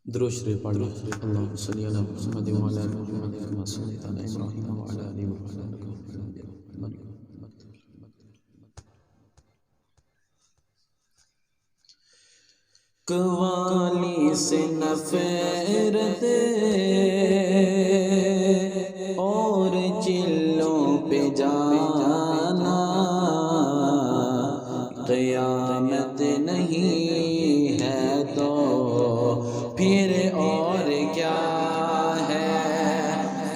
درود شریف پڑھ لو. اللهم صل على محمد وعلى ال محمد كما صليت على ابراهيم وعلى ال ابراهيم. قوالی سے نفرت اور چلوں پہ جانا قیامت نہیں ہے تو پھر اور کیا ہے.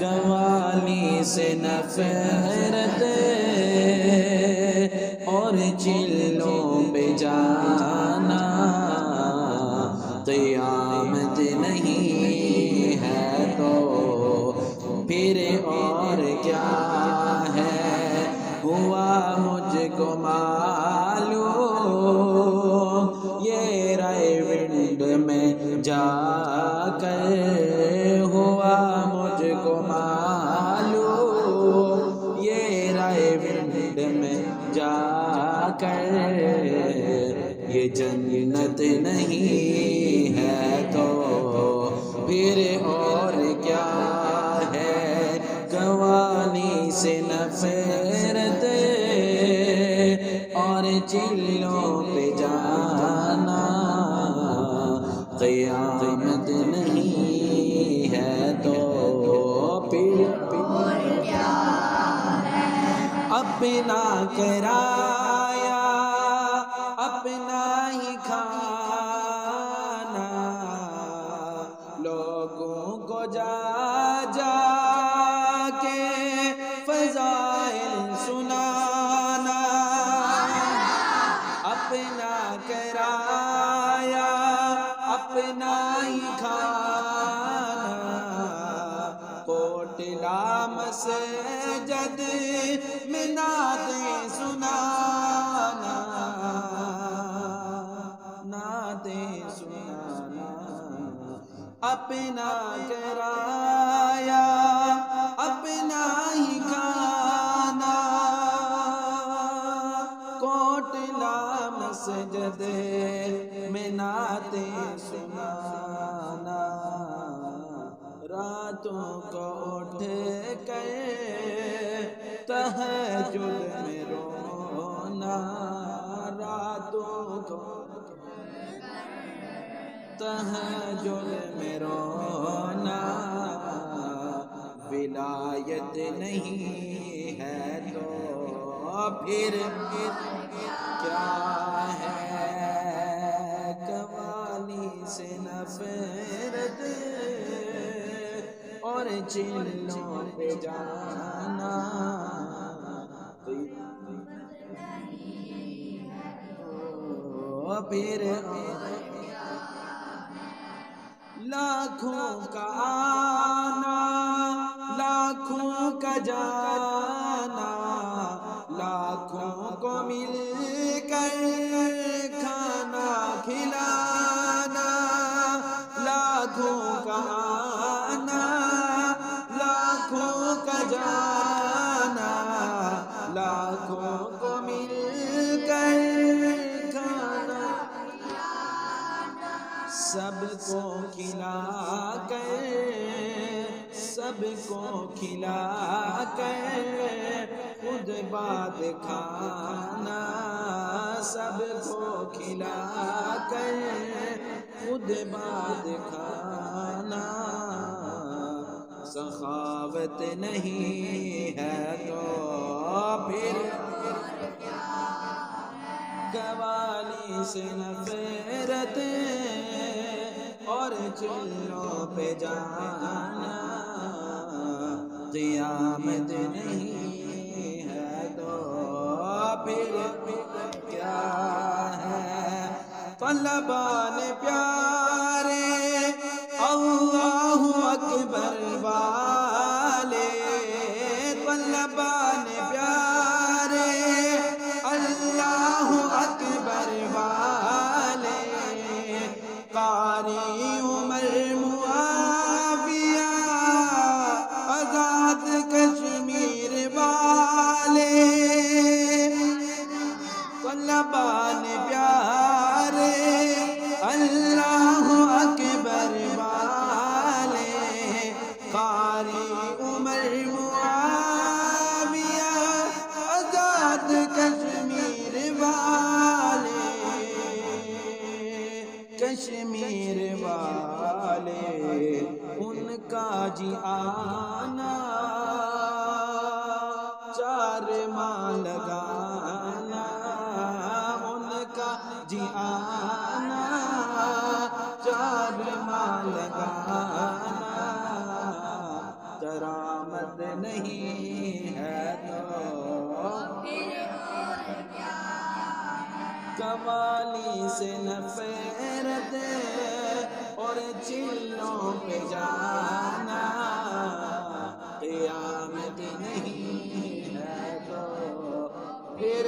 قوالی سے نفرت اور چلوں پہ جانا قیامت نہیں ہے تو پھر اور کیا ہے. ہوا مجھ کو معلوم یہ رائے ونڈ میں جا کر، ہوا مجھ کو معلوم یہ رائے ونڈ میں جا کر یہ جنت نہیں ہے تو پھر اور کیا ہے. قوالی سے نفرت اور چلوں پہ جانا قیامت نہیں ہے تو پھر اور کیا ہے. اپنا کرایا اپنا ہی کھانا لوگوں کو جا جا کے فضائل سنانا. اپنا کرایا اپنا ہی کھانا کوٹلہ مسجد میں نعتیں سنانا نعتیں سنانا. اپنا کرایا اپنا ہی کھانا کوٹلہ مسجد میں نعتیں سنانا. راتوں کو اٹھ کر تہجد میں رونا راتوں کو تہجد میں رونا. ولایت نہیں ہے تو پھر کیا ہے. قوالی سے نفرت اور چلوں پہ جانا پھر لاکھوں کا آنا لاکھوں کا جانا لاکھوں کو مل کر کھانا کھلانا. لاکھوں کا آنا لاکھوں کا جانا لاکھوں کو مل کر کھانا سب کو کھلا کر سب کو کھلا کر خود بعد کھانا. سب کو کھلا کر خود بعد کھانا. سخاوت نہیں ہے تو پھر قوالی سے نفرت اور چلوں پہ جانا قیامت نہیں ہے تو پھر کیا ہے. طلباء پیارے اللہ اکبر والے طلباء پیارے اللہ اکبر والے قاری عمر معاویہ آزاد کشمیر والے طلباء پیارے اللہ اکبر والے کشمیر والے ان کا جی آنا، 4 ماہ لگانا ان کا جی آنا، 4 ماہ لگانا، کرامت نہیں ہے تو قوالی سے نفرت اور چلوں پہ جانا، قیامت نہیں ہے تو پھر